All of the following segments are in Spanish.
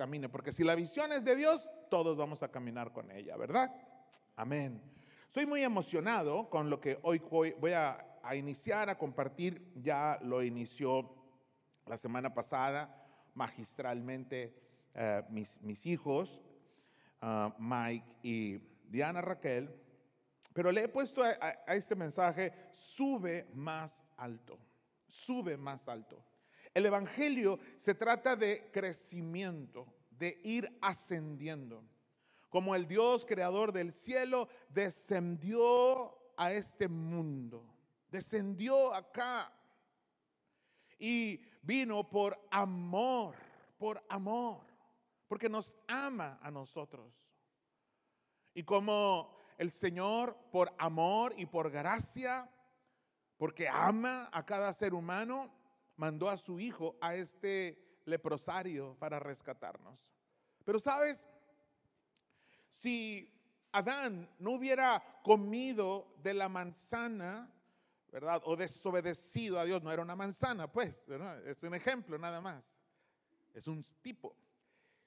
camine, porque si la visión es de Dios, todos vamos a caminar con ella, ¿verdad? Amén. Estoy muy emocionado con lo que hoy voy a iniciar, a compartir. Ya lo inició la semana pasada magistralmente mis hijos, Mike y Diana Raquel, pero le he puesto a este mensaje: sube más alto, sube más alto. El evangelio se trata de crecimiento, de ir ascendiendo. Como el Dios creador del cielo descendió a este mundo, descendió acá y vino por amor, porque nos ama a nosotros. Y como el Señor, por amor y por gracia, porque ama a cada ser humano, mandó a su Hijo a este leprosario para rescatarnos. Pero ¿sabes? Si Adán no hubiera comido de la manzana, ¿verdad?, o desobedecido a Dios, no era una manzana, pues, ¿verdad? Es un ejemplo nada más, es un tipo.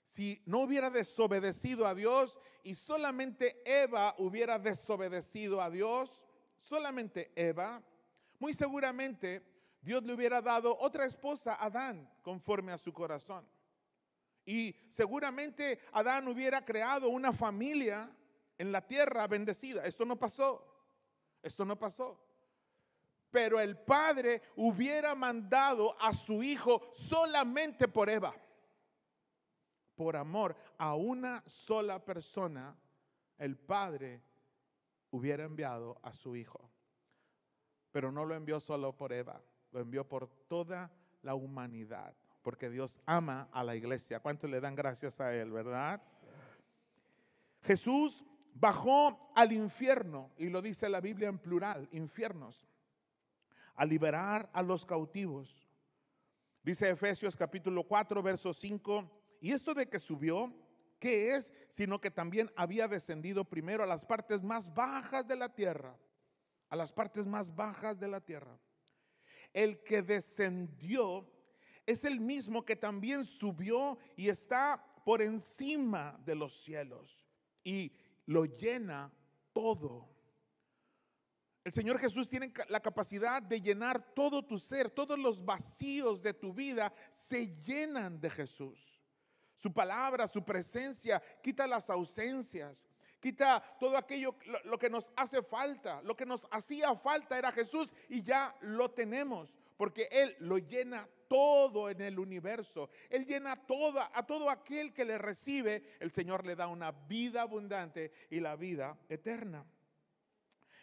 Si no hubiera desobedecido a Dios y solamente Eva hubiera desobedecido a Dios, solamente Eva, muy seguramente Dios le hubiera dado otra esposa a Adán conforme a su corazón. Y seguramente Adán hubiera creado una familia en la tierra bendecida. Esto no pasó. Pero el Padre hubiera mandado a su Hijo solamente por Eva. Por amor a una sola persona, el Padre hubiera enviado a su Hijo. Pero no lo envió solo por Eva, lo envió por toda la humanidad. Porque Dios ama a la iglesia. ¿Cuántos le dan gracias a Él, verdad? Jesús bajó al infierno, y lo dice la Biblia en plural, infiernos, a liberar a los cautivos. Dice Efesios capítulo 4, verso 5, y esto de que subió, ¿qué es? Sino que también había descendido primero a las partes más bajas de la tierra, a las partes más bajas de la tierra. El que descendió es el mismo que también subió y está por encima de los cielos y lo llena todo. El Señor Jesús tiene la capacidad de llenar todo tu ser. Todos los vacíos de tu vida se llenan de Jesús. Su palabra, su presencia quita las ausencias, quita todo aquello, lo que nos hace falta. Lo que nos hacía falta era Jesús y ya lo tenemos, porque Él lo llena todo en el universo. Él llena a todo aquel que le recibe. El Señor le da una vida abundante y la vida eterna.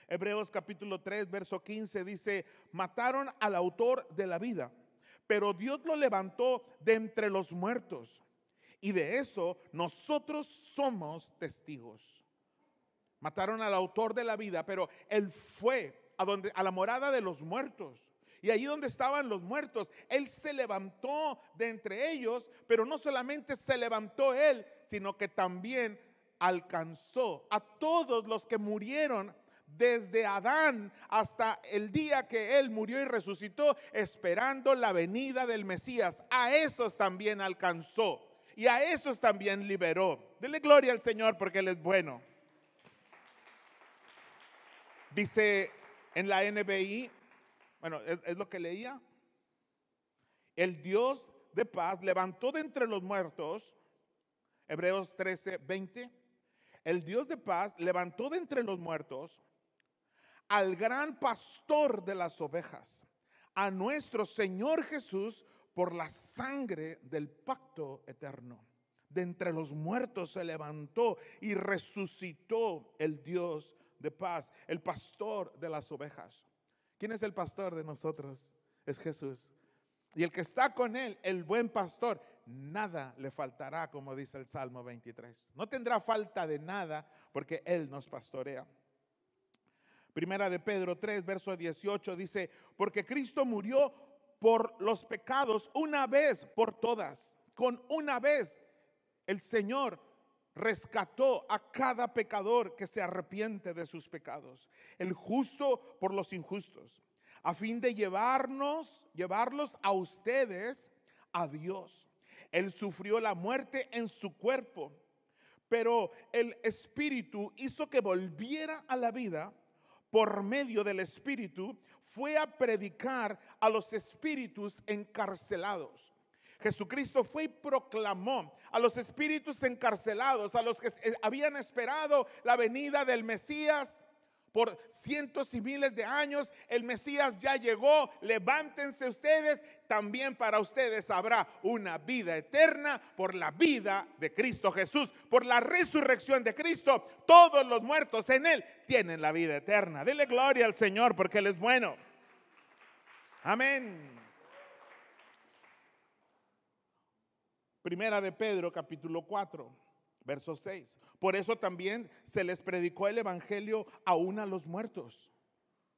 Hebreos capítulo 3, verso 15 dice: mataron al autor de la vida, pero Dios lo levantó de entre los muertos. Y de eso nosotros somos testigos. Mataron al autor de la vida, pero Él fue a la morada de los muertos. Y allí donde estaban los muertos, Él se levantó de entre ellos. Pero no solamente se levantó Él, sino que también alcanzó a todos los que murieron desde Adán hasta el día que Él murió y resucitó, esperando la venida del Mesías. A esos también alcanzó y a esos también liberó. Dele gloria al Señor porque Él es bueno. Dice en la NBI, bueno, es lo que leía: el Dios de paz levantó de entre los muertos, Hebreos 13, 20. El Dios de paz levantó de entre los muertos al gran pastor de las ovejas, a nuestro Señor Jesús, por la sangre del pacto eterno. De entre los muertos se levantó y resucitó el Dios de paz, el pastor de las ovejas. ¿Quién es el pastor de nosotros? Es Jesús. Y el que está con Él, el buen pastor, nada le faltará, como dice el Salmo 23. No tendrá falta de nada porque Él nos pastorea. Primera de Pedro 3, verso 18 dice: porque Cristo murió por los pecados una vez por todas. Con una vez el Señor rescató a cada pecador que se arrepiente de sus pecados, el justo por los injustos, a fin de llevarlos a ustedes a Dios. Él sufrió la muerte en su cuerpo, pero el Espíritu hizo que volviera a la vida. Por medio del Espíritu fue a predicar a los espíritus encarcelados. Jesucristo fue y proclamó a los espíritus encarcelados, a los que habían esperado la venida del Mesías por cientos y miles de años. El Mesías ya llegó, levántense ustedes, también para ustedes habrá una vida eterna por la vida de Cristo Jesús, por la resurrección de Cristo. Todos los muertos en Él tienen la vida eterna. Dele gloria al Señor porque Él es bueno. Amén. Primera de Pedro, capítulo 4, verso 6. Por eso también se les predicó el evangelio aún a los muertos.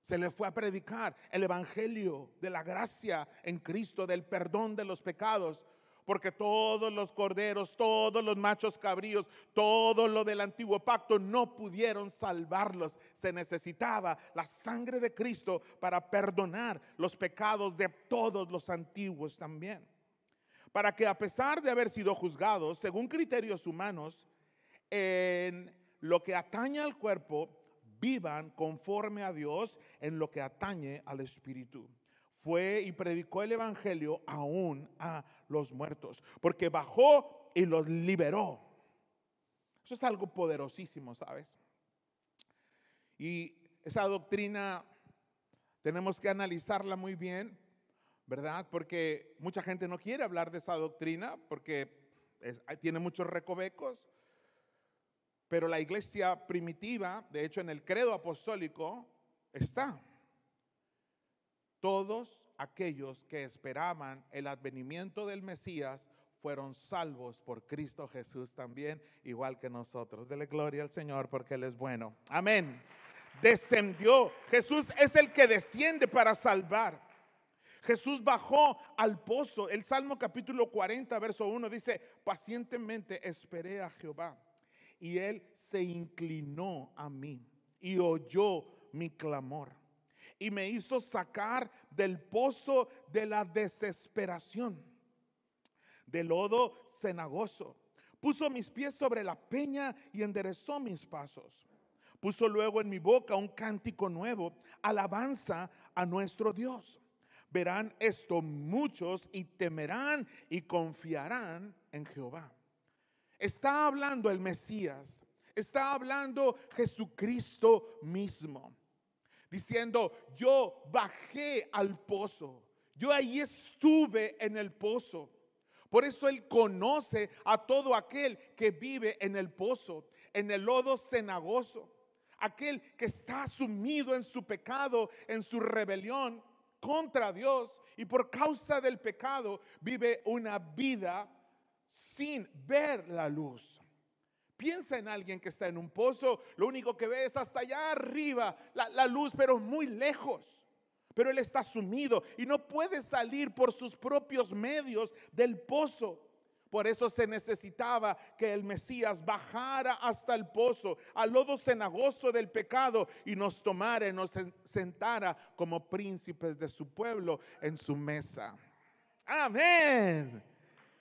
Se les fue a predicar el evangelio de la gracia en Cristo, del perdón de los pecados. Porque todos los corderos, todos los machos cabríos, todo lo del antiguo pacto no pudieron salvarlos. Se necesitaba la sangre de Cristo para perdonar los pecados de todos los antiguos también. Para que, a pesar de haber sido juzgados según criterios humanos, en lo que atañe al cuerpo, vivan conforme a Dios en lo que atañe al espíritu. Fue y predicó el evangelio aún a los muertos, porque bajó y los liberó. Eso es algo poderosísimo, ¿sabes? Y esa doctrina tenemos que analizarla muy bien, ¿verdad? Porque mucha gente no quiere hablar de esa doctrina porque tiene muchos recovecos. Pero la iglesia primitiva, de hecho en el credo apostólico está: todos aquellos que esperaban el advenimiento del Mesías fueron salvos por Cristo Jesús también, igual que nosotros. Dele gloria al Señor porque Él es bueno. Amén. Descendió. Jesús es el que desciende para salvar. Jesús bajó al pozo. El Salmo capítulo 40, verso 1 dice: pacientemente esperé a Jehová, y Él se inclinó a mí y oyó mi clamor, y me hizo sacar del pozo de la desesperación, del lodo cenagoso. Puso mis pies sobre la peña y enderezó mis pasos. Puso luego en mi boca un cántico nuevo, alabanza a nuestro Dios. Verán esto muchos y temerán y confiarán en Jehová. Está hablando el Mesías, está hablando Jesucristo mismo, diciendo: yo bajé al pozo, yo ahí estuve en el pozo. Por eso Él conoce a todo aquel que vive en el pozo, en el lodo cenagoso, aquel que está sumido en su pecado, en su rebelión contra Dios, y por causa del pecado vive una vida sin ver la luz. Piensa en alguien que está en un pozo, lo único que ve es hasta allá arriba la luz, pero muy lejos. Pero él está sumido y no puede salir por sus propios medios del pozo. Por eso se necesitaba que el Mesías bajara hasta el pozo, al lodo cenagoso del pecado, y nos tomara y nos sentara como príncipes de su pueblo en su mesa. Amén.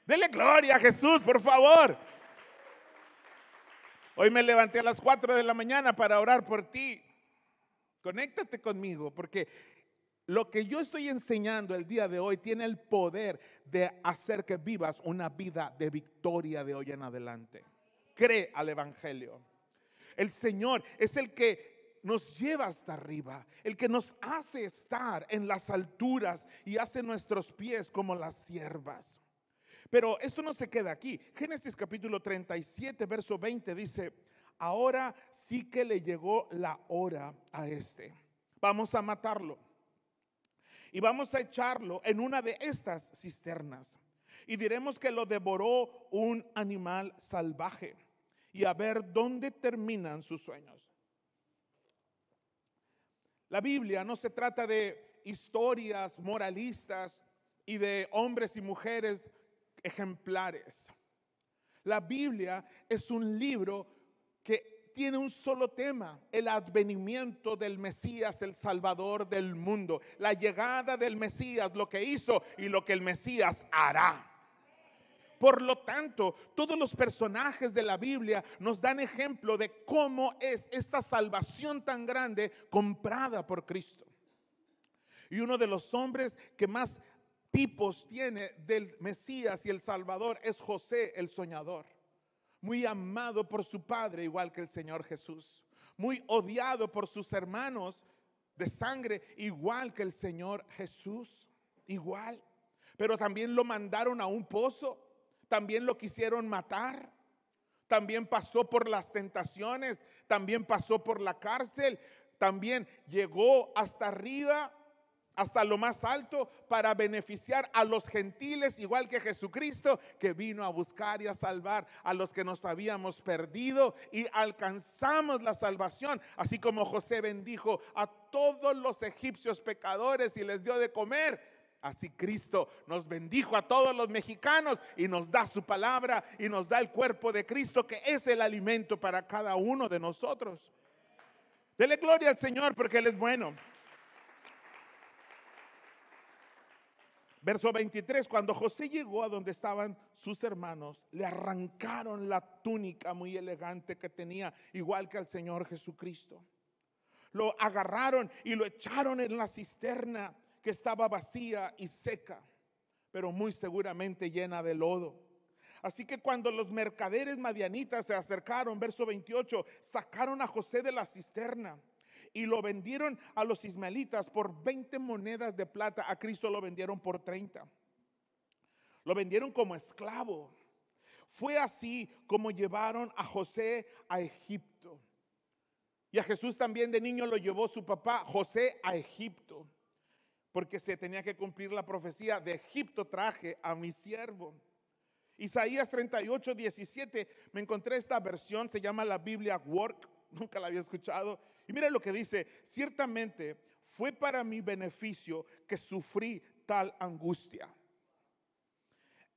Dele gloria a Jesús, por favor. Hoy me levanté a las 4 de la mañana para orar por ti. Conéctate conmigo, porque lo que yo estoy enseñando el día de hoy tiene el poder de hacer que vivas una vida de victoria de hoy en adelante. Cree al evangelio. El Señor es el que nos lleva hasta arriba, el que nos hace estar en las alturas y hace nuestros pies como las ciervas. Pero esto no se queda aquí. Génesis capítulo 37, verso 20 dice: ahora sí que le llegó la hora a este. Vamos a matarlo y vamos a echarlo en una de estas cisternas, y diremos que lo devoró un animal salvaje, y a ver dónde terminan sus sueños. La Biblia no se trata de historias moralistas y de hombres y mujeres ejemplares. La Biblia es un libro que tiene un solo tema: el advenimiento del Mesías, el Salvador del mundo, la llegada del Mesías, lo que hizo y lo que el Mesías hará. Por lo tanto, todos los personajes de la Biblia nos dan ejemplo de cómo es esta salvación tan grande comprada por Cristo. Y uno de los hombres que más tipos tiene del Mesías y el Salvador es José el soñador. Muy amado por su padre, igual que el Señor Jesús. Muy odiado por sus hermanos de sangre, igual que el Señor Jesús. Igual. Pero también lo mandaron a un pozo. También lo quisieron matar. También pasó por las tentaciones. También pasó por la cárcel. También llegó hasta arriba, hasta lo más alto, para beneficiar a los gentiles, igual que Jesucristo, que vino a buscar y a salvar a los que nos habíamos perdido, y alcanzamos la salvación. Así como José bendijo a todos los egipcios pecadores y les dio de comer, así Cristo nos bendijo a todos los mexicanos y nos da su palabra y nos da el cuerpo de Cristo, que es el alimento para cada uno de nosotros. Dele gloria al Señor, porque Él es bueno. Verso 23, cuando José llegó a donde estaban sus hermanos, le arrancaron la túnica muy elegante que tenía, igual que al Señor Jesucristo. Lo agarraron y lo echaron en la cisterna, que estaba vacía y seca, pero muy seguramente llena de lodo. Así que cuando los mercaderes madianitas se acercaron, verso 28, sacaron a José de la cisterna y lo vendieron a los ismaelitas por 20 monedas de plata. A Cristo lo vendieron por 30. Lo vendieron como esclavo. Fue así como llevaron a José a Egipto. Y a Jesús también de niño lo llevó su papá José a Egipto, porque se tenía que cumplir la profecía: de Egipto traje a mi siervo. Isaías 38, 17, me encontré esta versión, se llama la Biblia Work, nunca la había escuchado. Y mira lo que dice: ciertamente fue para mi beneficio que sufrí tal angustia.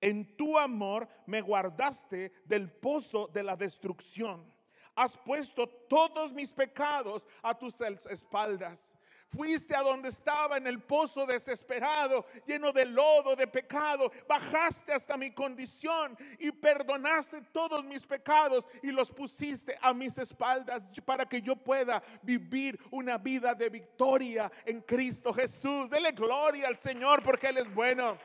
En tu amor me guardaste del pozo de la destrucción. Has puesto todos mis pecados a tus espaldas. Fuiste a donde estaba, en el pozo desesperado, lleno de lodo, de pecado. Bajaste hasta mi condición y perdonaste todos mis pecados y los pusiste a mis espaldas, para que yo pueda vivir una vida de victoria en Cristo Jesús. Dele gloria al Señor, porque Él es bueno.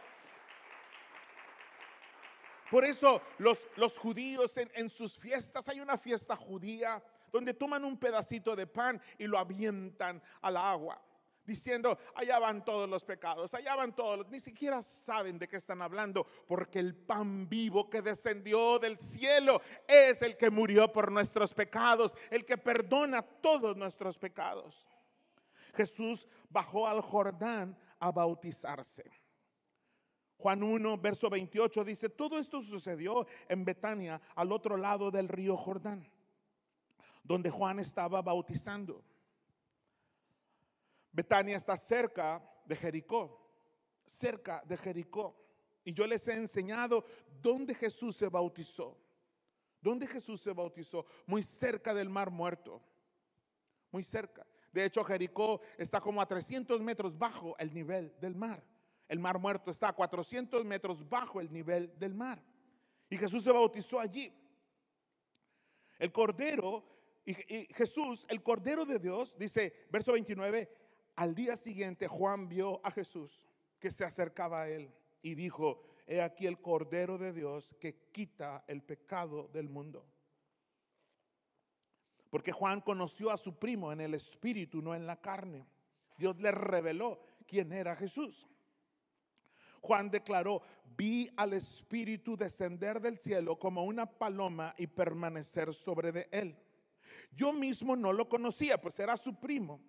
Por eso los judíos en sus fiestas, hay una fiesta judía donde toman un pedacito de pan y lo avientan al agua, diciendo: allá van todos los pecados, allá van todos. Ni siquiera saben de qué están hablando, porque el pan vivo que descendió del cielo es el que murió por nuestros pecados, el que perdona todos nuestros pecados. Jesús bajó al Jordán a bautizarse. Juan 1, verso 28 dice: todo esto sucedió en Betania, al otro lado del río Jordán, donde Juan estaba bautizando. Betania está cerca de Jericó, cerca de Jericó. Y yo les he enseñado dónde Jesús se bautizó. ¿Dónde Jesús se bautizó? Muy cerca del Mar Muerto, muy cerca. De hecho, Jericó está como a 300 metros bajo el nivel del mar. El Mar Muerto está a 400 metros bajo el nivel del mar. Y Jesús se bautizó allí. El Cordero, y Jesús, el Cordero de Dios, dice, verso 29, al día siguiente Juan vio a Jesús que se acercaba a él y dijo: he aquí el Cordero de Dios que quita el pecado del mundo. Porque Juan conoció a su primo en el espíritu, no en la carne. Dios le reveló quién era Jesús. Juan declaró: vi al Espíritu descender del cielo como una paloma y permanecer sobre de él. Yo mismo no lo conocía, pues era su primo.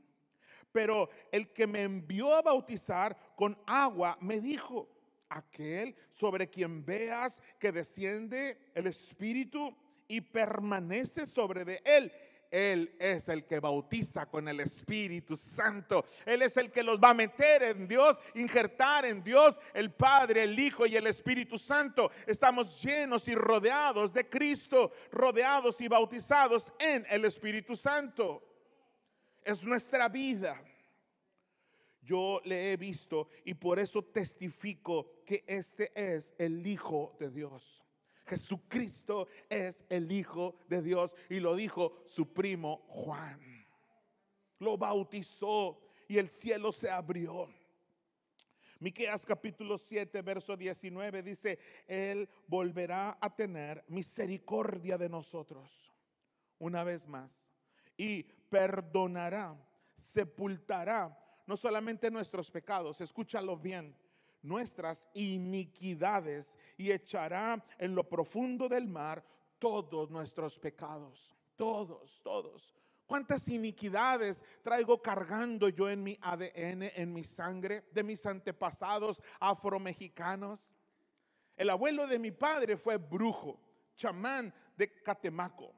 Pero el que me envió a bautizar con agua me dijo: aquel sobre quien veas que desciende el Espíritu y permanece sobre de él, Él es el que bautiza con el Espíritu Santo. Él es el que los va a meter en Dios, injertar en Dios, el Padre, el Hijo y el Espíritu Santo. Estamos llenos y rodeados de Cristo, rodeados y bautizados en el Espíritu Santo. Es nuestra vida. Yo le he visto y por eso testifico que este es el Hijo de Dios. Jesucristo es el Hijo de Dios, y lo dijo su primo Juan. Lo bautizó y el cielo se abrió. Miqueas capítulo 7 verso 19 dice: Él volverá a tener misericordia de nosotros una vez más y perdonará, sepultará no solamente nuestros pecados, escúchalo bien, nuestras iniquidades, y echará en lo profundo del mar todos nuestros pecados. Todos. ¿Cuántas iniquidades traigo cargando yo en mi ADN, en mi sangre, de mis antepasados afromexicanos? El abuelo de mi padre fue brujo, chamán de Catemaco.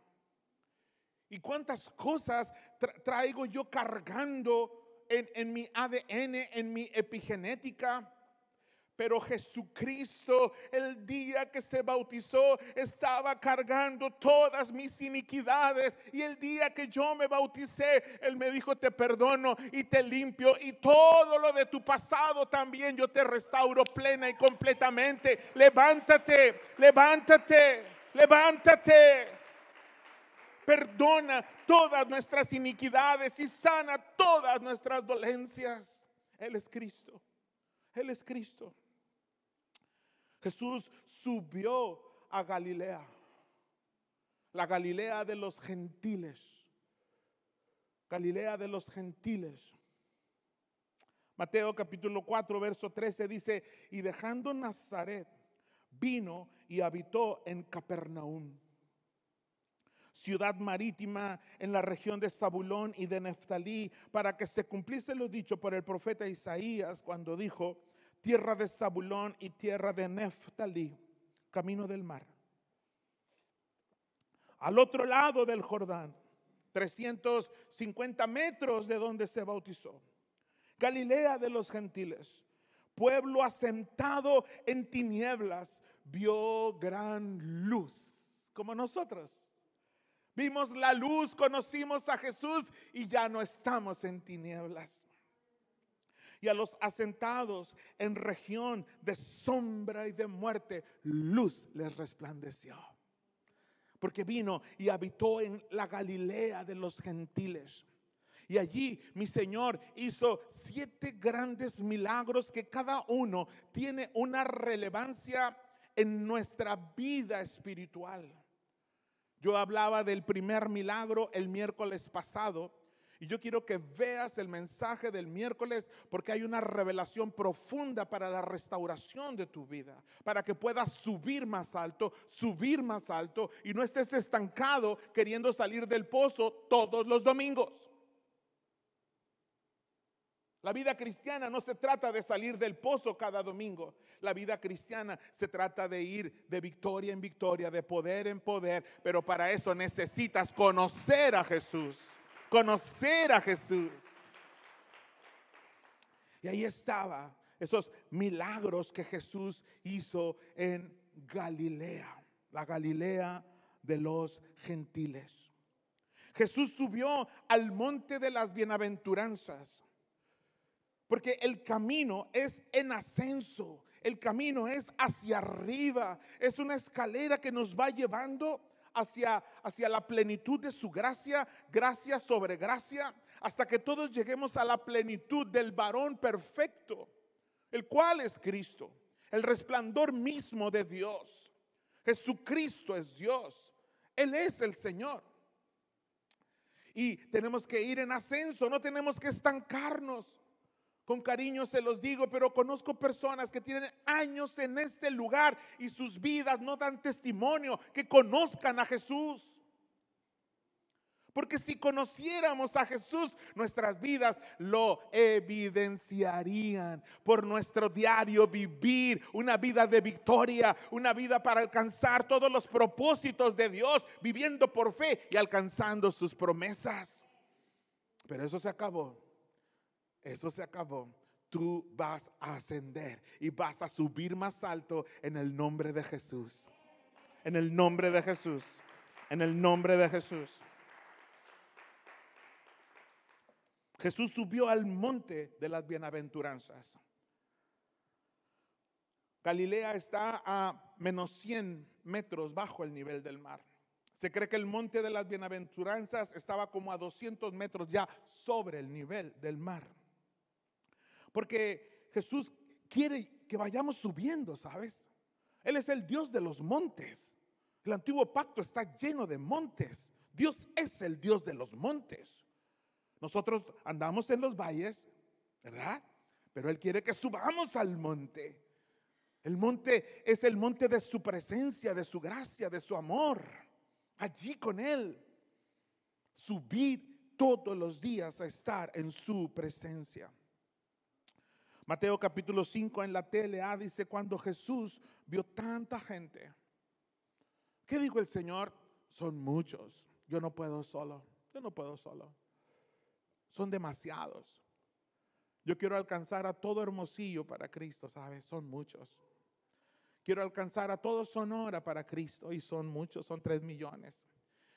¿Y cuántas cosas traigo yo cargando en mi ADN, en mi epigenética? Pero Jesucristo, el día que se bautizó, estaba cargando todas mis iniquidades. Y el día que yo me bauticé, Él me dijo: te perdono y te limpio, y todo lo de tu pasado también yo te restauro plena y completamente. Levántate, levántate, levántate. Perdona todas nuestras iniquidades y sana todas nuestras dolencias. Él es Cristo. Él es Cristo. Jesús subió a Galilea, la Galilea de los gentiles. Galilea de los gentiles. Mateo capítulo 4 verso 13 dice: y dejando Nazaret, vino y habitó en Capernaum, ciudad marítima en la región de Zabulón y de Neftalí, para que se cumpliese lo dicho por el profeta Isaías, cuando dijo: tierra de Zabulón y tierra de Neftalí, camino del mar, al otro lado del Jordán, 350 metros de donde se bautizó. Galilea de los gentiles, pueblo asentado en tinieblas, vio gran luz. Como nosotros vimos la luz, conocimos a Jesús y ya no estamos en tinieblas. Y a los asentados en región de sombra y de muerte, luz les resplandeció. Porque vino y habitó en la Galilea de los gentiles. Y allí mi Señor hizo 7 grandes milagros que cada uno tiene una relevancia en nuestra vida espiritual. Yo hablaba del primer milagro el miércoles pasado, y yo quiero que veas el mensaje del miércoles, porque hay una revelación profunda para la restauración de tu vida, para que puedas subir más alto y no estés estancado queriendo salir del pozo todos los domingos. La vida cristiana no se trata de salir del pozo cada domingo. La vida cristiana se trata de ir de victoria en victoria, de poder en poder. Pero para eso necesitas conocer a Jesús. Conocer a Jesús. Y ahí estaba esos milagros que Jesús hizo en Galilea, la Galilea de los gentiles. Jesús subió al monte de las bienaventuranzas, porque el camino es en ascenso, el camino es hacia arriba, es una escalera que nos va llevando hacia la plenitud de su gracia, gracia sobre gracia, hasta que todos lleguemos a la plenitud del varón perfecto, el cual es Cristo, el resplandor mismo de Dios. Jesucristo es Dios, Él es el Señor. Y tenemos que ir en ascenso, no tenemos que estancarnos. Con cariño se los digo, pero conozco personas que tienen años en este lugar y sus vidas no dan testimonio que conozcan a Jesús. Porque si conociéramos a Jesús, nuestras vidas lo evidenciarían por nuestro diario vivir, una vida de victoria, una vida para alcanzar todos los propósitos de Dios, viviendo por fe y alcanzando sus promesas. Pero eso se acabó. Eso se acabó. Tú vas a ascender y vas a subir más alto en el nombre de Jesús. En el nombre de Jesús. En el nombre de Jesús. Jesús subió al monte de las bienaventuranzas. Galilea está a menos 100 metros bajo el nivel del mar. Se cree que el monte de las bienaventuranzas estaba como a 200 metros ya sobre el nivel del mar. Porque Jesús quiere que vayamos subiendo, ¿sabes? Él es el Dios de los montes. El antiguo pacto está lleno de montes. Dios es el Dios de los montes. Nosotros andamos en los valles, ¿verdad? Pero Él quiere que subamos al monte. El monte es el monte de su presencia, de su gracia, de su amor. Allí con Él. Subir todos los días a estar en su presencia. Mateo capítulo 5 en la TLA dice: cuando Jesús vio tanta gente, ¿qué dijo el Señor? Son muchos, yo no puedo solo, son demasiados. Yo quiero alcanzar a todo Hermosillo para Cristo, ¿sabes? Son muchos. Quiero alcanzar a todo Sonora para Cristo y son muchos, son 3 millones.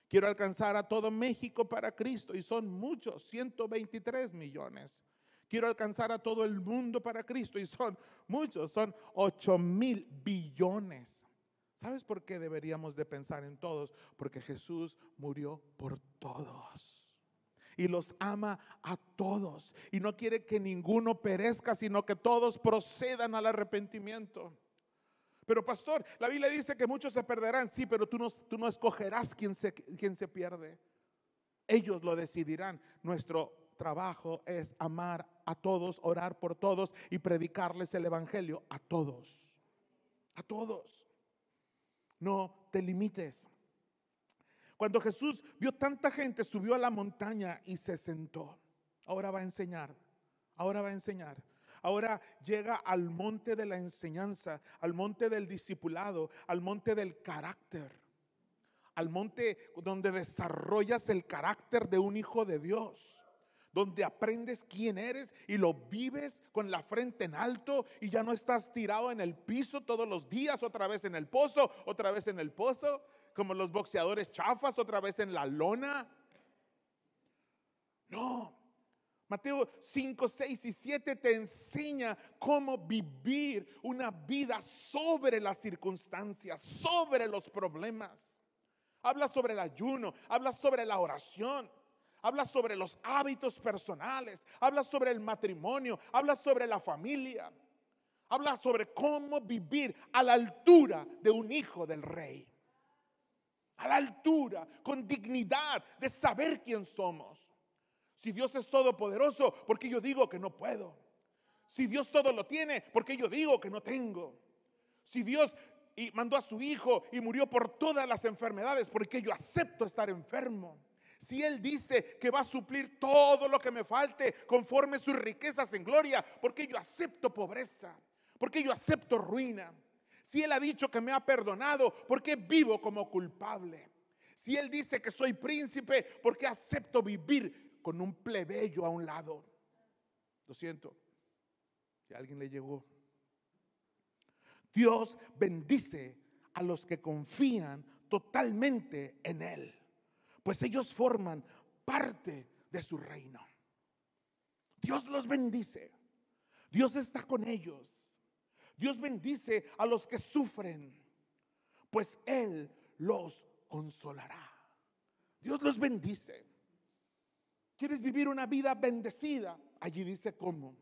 Quiero alcanzar a todo México para Cristo y son muchos, 123 millones. Quiero alcanzar a todo el mundo para Cristo y son muchos, son 8,000 billones. ¿Sabes por qué deberíamos de pensar en todos? Porque Jesús murió por todos y los ama a todos y no quiere que ninguno perezca, sino que todos procedan al arrepentimiento. Pero pastor, la Biblia dice que muchos se perderán. Sí, pero tú no escogerás quién se pierde. Ellos lo decidirán. Nuestro trabajo es amar a todos, orar por todos y predicarles el evangelio a todos. A todos. No te limites. Cuando Jesús vio tanta gente, subió a la montaña y se sentó. Ahora va a enseñar. Ahora llega al monte de la enseñanza, al monte del discipulado, al monte del carácter, al monte donde desarrollas el carácter de un hijo de Dios, donde aprendes quién eres y lo vives con la frente en alto y ya no estás tirado en el piso todos los días, otra vez en el pozo, como los boxeadores chafas, otra vez en la lona. No. Mateo 5, 6 y 7 te enseña cómo vivir una vida sobre las circunstancias, sobre los problemas. Habla sobre el ayuno, habla sobre la oración, habla sobre los hábitos personales, habla sobre el matrimonio, habla sobre la familia, habla sobre cómo vivir a la altura de un hijo del rey. A la altura, con dignidad de saber quién somos. Si Dios es todopoderoso, ¿por qué yo digo que no puedo? Si Dios todo lo tiene, ¿por qué yo digo que no tengo? Si Dios mandó a su hijo y murió por todas las enfermedades, ¿por qué yo acepto estar enfermo? Si Él dice que va a suplir todo lo que me falte conforme sus riquezas en gloria, ¿por qué yo acepto pobreza? ¿Por qué yo acepto ruina? Si Él ha dicho que me ha perdonado, ¿por qué vivo como culpable? Si Él dice que soy príncipe, ¿por qué acepto vivir con un plebeyo a un lado? Lo siento, si a alguien le llegó. Dios bendice a los que confían totalmente en Él, pues ellos forman parte de su reino. Dios los bendice. Dios está con ellos. Dios bendice a los que sufren, pues Él los consolará. Dios los bendice. ¿Quieres vivir una vida bendecida? Allí dice cómo.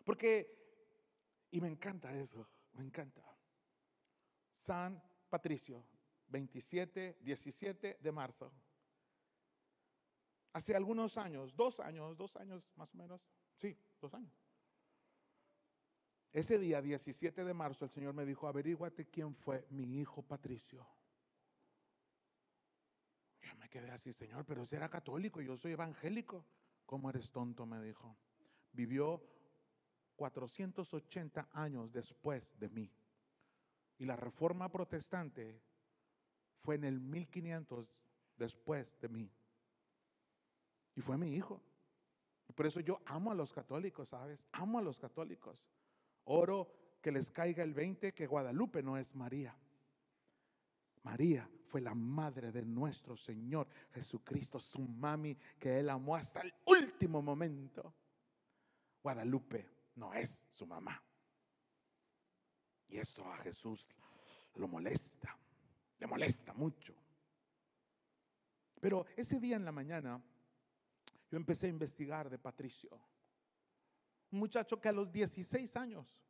Porque, y me encanta eso, me encanta. San Patricio, 17 de marzo. Hace algunos años, 2 años más o menos. Sí, 2 años. Ese día, 17 de marzo, el Señor me dijo: averíguate quién fue mi hijo Patricio. Yo me quedé así: Señor, pero ese era católico, yo soy evangélico. ¿Cómo eres tonto?, me dijo. Vivió 480 años después de mí. Y la reforma protestante fue en el 1500 después de mí. Y fue mi hijo. Y por eso yo amo a los católicos, ¿sabes? Amo a los católicos. Oro que les caiga el 20 que Guadalupe no es María. María fue la madre de nuestro Señor Jesucristo, su mami, que Él amó hasta el último momento. Guadalupe no es su mamá. Y eso a Jesús lo molesta, le molesta mucho. Pero ese día en la mañana yo empecé a investigar de Patricio, un muchacho que a los 16 años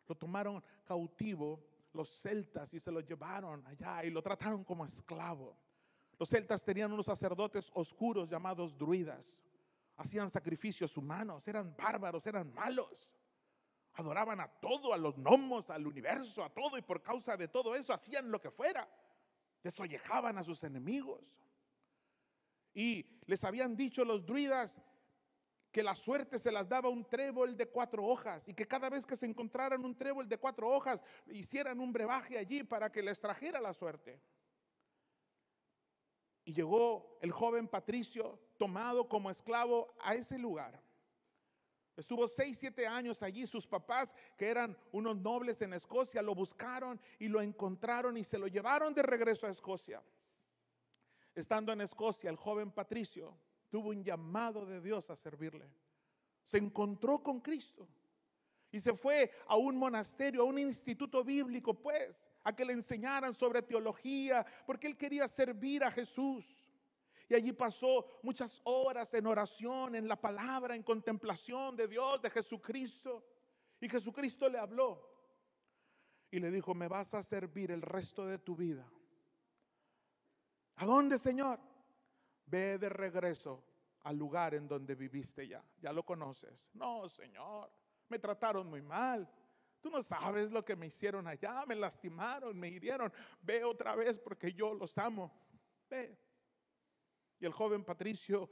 lo tomaron cautivo los celtas y se lo llevaron allá y lo trataron como esclavo. Los celtas tenían unos sacerdotes oscuros llamados druidas. Hacían sacrificios humanos, eran bárbaros, eran malos. Adoraban a todo, a los gnomos, al universo, a todo, y por causa de todo eso hacían lo que fuera. Desollejaban a sus enemigos. Y les habían dicho los druidas que la suerte se las daba un trébol de 4 hojas, y que cada vez que se encontraran un trébol de 4 hojas hicieran un brebaje allí para que les trajera la suerte. Y llegó el joven Patricio tomado como esclavo a ese lugar. Estuvo 6-7 años allí. Sus papás, que eran unos nobles en Escocia, lo buscaron y lo encontraron y se lo llevaron de regreso a Escocia. Estando en Escocia, el joven Patricio tuvo un llamado de Dios a servirle. Se encontró con Cristo y se fue a un monasterio, a un instituto bíblico, pues, a que le enseñaran sobre teología, porque él quería servir a Jesús. Y allí pasó muchas horas en oración, en la palabra, en contemplación de Dios, de Jesucristo. Y Jesucristo le habló y le dijo: me vas a servir el resto de tu vida. ¿A dónde, Señor? Ve de regreso al lugar en donde viviste ya lo conoces. No, Señor, me trataron muy mal. Tú no sabes lo que me hicieron allá, me lastimaron, me hirieron. Ve otra vez porque yo los amo. Ve. Y el joven Patricio,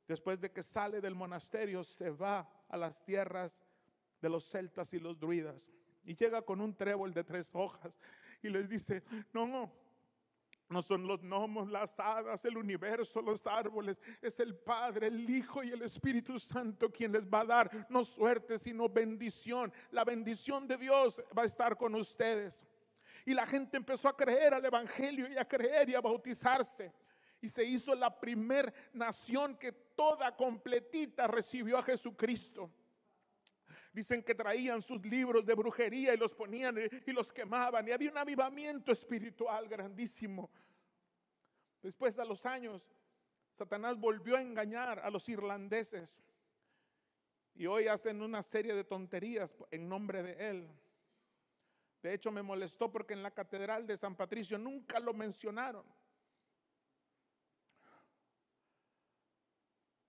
después de que sale del monasterio, se va a las tierras de los celtas y los druidas. Y llega con un trébol de 3 hojas y les dice: no son los gnomos, las hadas, el universo, los árboles. Es el Padre, el Hijo y el Espíritu Santo quien les va a dar no suerte, sino bendición. La bendición de Dios va a estar con ustedes. Y la gente empezó a creer al evangelio y a creer y a bautizarse. Y se hizo la primer nación que toda completita recibió a Jesucristo. Dicen que traían sus libros de brujería y los ponían y los quemaban. Y había un avivamiento espiritual grandísimo. Después, a los años, Satanás volvió a engañar a los irlandeses. Y hoy hacen una serie de tonterías en nombre de él. De hecho, me molestó porque en la catedral de San Patricio nunca lo mencionaron.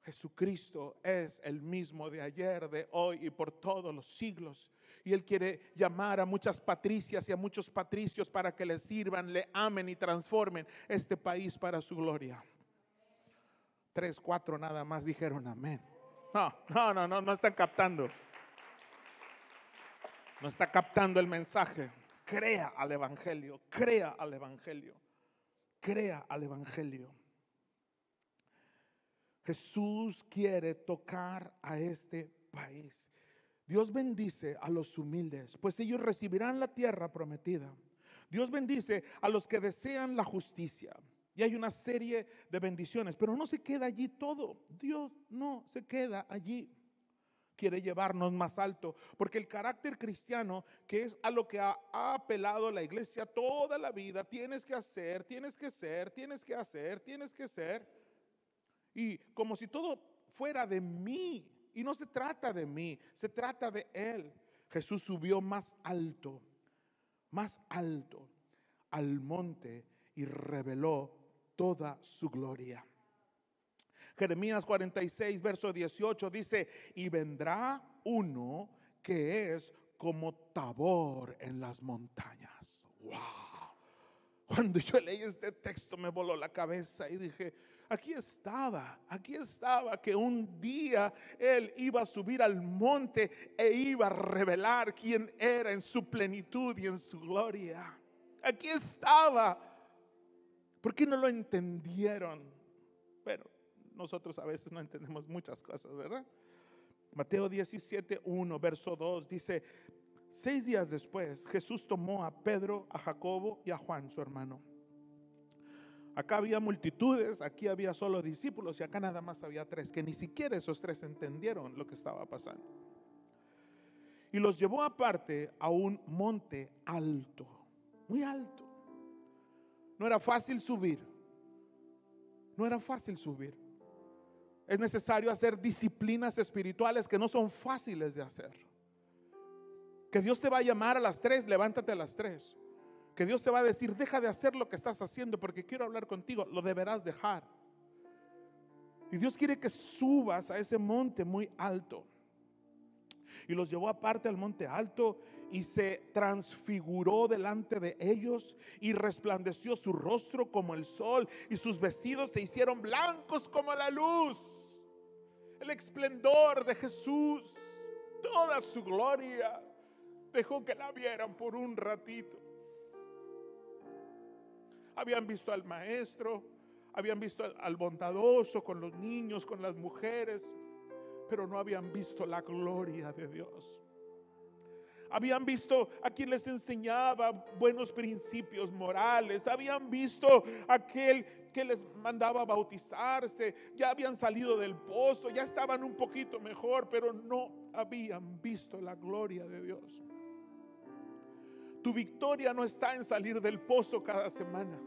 Jesucristo es el mismo de ayer, de hoy y por todos los siglos. Y Él quiere llamar a muchas patricias y a muchos patricios para que le sirvan, le amen y transformen este país para su gloria. 3, 4 nada más dijeron amén. No están captando. No está captando el mensaje. Crea al evangelio, crea al evangelio, crea al evangelio. Jesús quiere tocar a este país. Dios bendice a los humildes, pues ellos recibirán la tierra prometida. Dios bendice a los que desean la justicia. Y hay una serie de bendiciones, pero no se queda allí todo. Dios no se queda allí. Quiere llevarnos más alto, porque el carácter cristiano, que es a lo que ha apelado la iglesia toda la vida: tienes que hacer, tienes que ser, tienes que hacer, tienes que ser. Y como si todo fuera de mí. Y no se trata de mí, se trata de Él. Jesús subió más alto al monte y reveló toda su gloria. Jeremías 46, verso 18 dice: y vendrá uno que es como Tabor en las montañas. ¡Wow! Cuando yo leí este texto me voló la cabeza y dije: aquí estaba que un día Él iba a subir al monte e iba a revelar quién era en su plenitud y en su gloria. Aquí estaba. ¿Por qué no lo entendieron? Pero nosotros a veces no entendemos muchas cosas, ¿verdad? Mateo 17, 1, verso 2 dice: 6 días después, Jesús tomó a Pedro, a Jacobo y a Juan, su hermano. Acá había multitudes, aquí había solo discípulos y acá nada más había 3, que ni siquiera esos 3 entendieron lo que estaba pasando. Y los llevó aparte a un monte alto, muy alto. No era fácil subir. No era fácil subir. Es necesario hacer disciplinas espirituales que no son fáciles de hacer. Que Dios te va a llamar a las 3, levántate a las 3. Que Dios te va a decir, deja de hacer lo que estás haciendo porque quiero hablar contigo. Lo deberás dejar. Y Dios quiere que subas a ese monte muy alto. Y los llevó aparte al monte alto y se transfiguró delante de ellos y resplandeció su rostro como el sol y sus vestidos se hicieron blancos como la luz. El esplendor de Jesús, toda su gloria, dejó que la vieran por un ratito. Habían visto al maestro, habían visto al bondadoso con los niños, con las mujeres, pero no habían visto la gloria de Dios. Habían visto a quien les enseñaba buenos principios morales. Habían visto a aquel que les mandaba bautizarse. Ya habían salido del pozo, ya estaban un poquito mejor, pero no habían visto la gloria de Dios. Tu victoria no está en salir del pozo cada semana.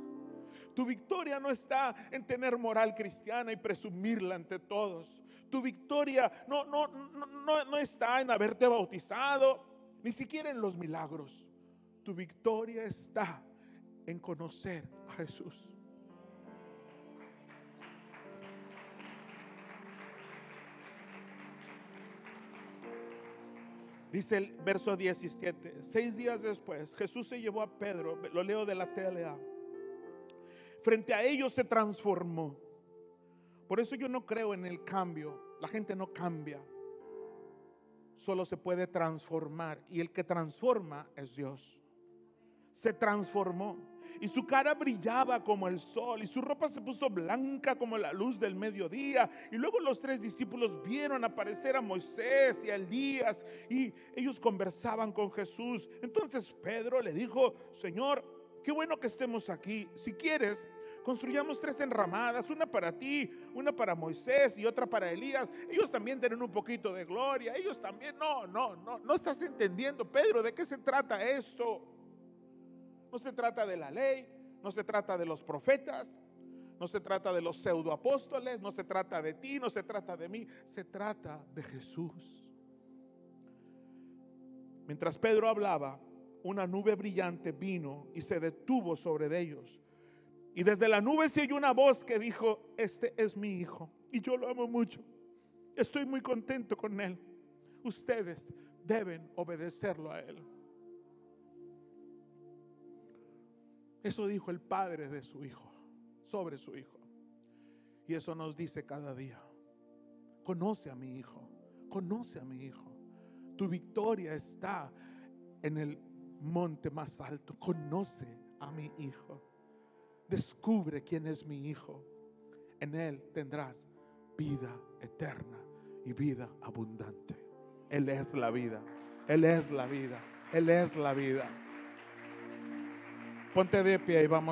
Tu victoria no está en tener moral cristiana y presumirla ante todos. Tu victoria no está en haberte bautizado, ni siquiera en los milagros. Tu victoria está en conocer a Jesús. Dice el verso 17: 6 días después, Jesús se llevó a Pedro, lo leo de la TLA. Frente a ellos se transformó. Por eso yo no creo en el cambio. La gente no cambia, solo se puede transformar. Y el que transforma es Dios. Se transformó y su cara brillaba como el sol y su ropa se puso blanca como la luz del mediodía. Y luego los 3 discípulos vieron aparecer a Moisés y a Elías y ellos conversaban con Jesús. Entonces Pedro le dijo: Señor, qué bueno que estemos aquí. Si quieres, construyamos 3 enramadas, una para ti, una para Moisés y otra para Elías. Ellos también tienen un poquito de gloria. Ellos también. No estás entendiendo, Pedro, ¿de qué se trata esto? No se trata de la ley, no se trata de los profetas, no se trata de los pseudoapóstoles, no se trata de ti, no se trata de mí, se trata de Jesús. Mientras Pedro hablaba, una nube brillante vino y se detuvo sobre ellos. Y desde la nube se oyó una voz que dijo: este es mi hijo y yo lo amo mucho. Estoy muy contento con él. Ustedes deben obedecerlo a él. Eso dijo el padre de su hijo, sobre su hijo. Y eso nos dice cada día: conoce a mi hijo, conoce a mi hijo. Tu victoria está en el monte más alto. Conoce a mi hijo. Descubre quién es mi hijo. En él tendrás vida eterna y vida abundante. Él es la vida. Él es la vida. Él es la vida. Ponte de pie y vamos.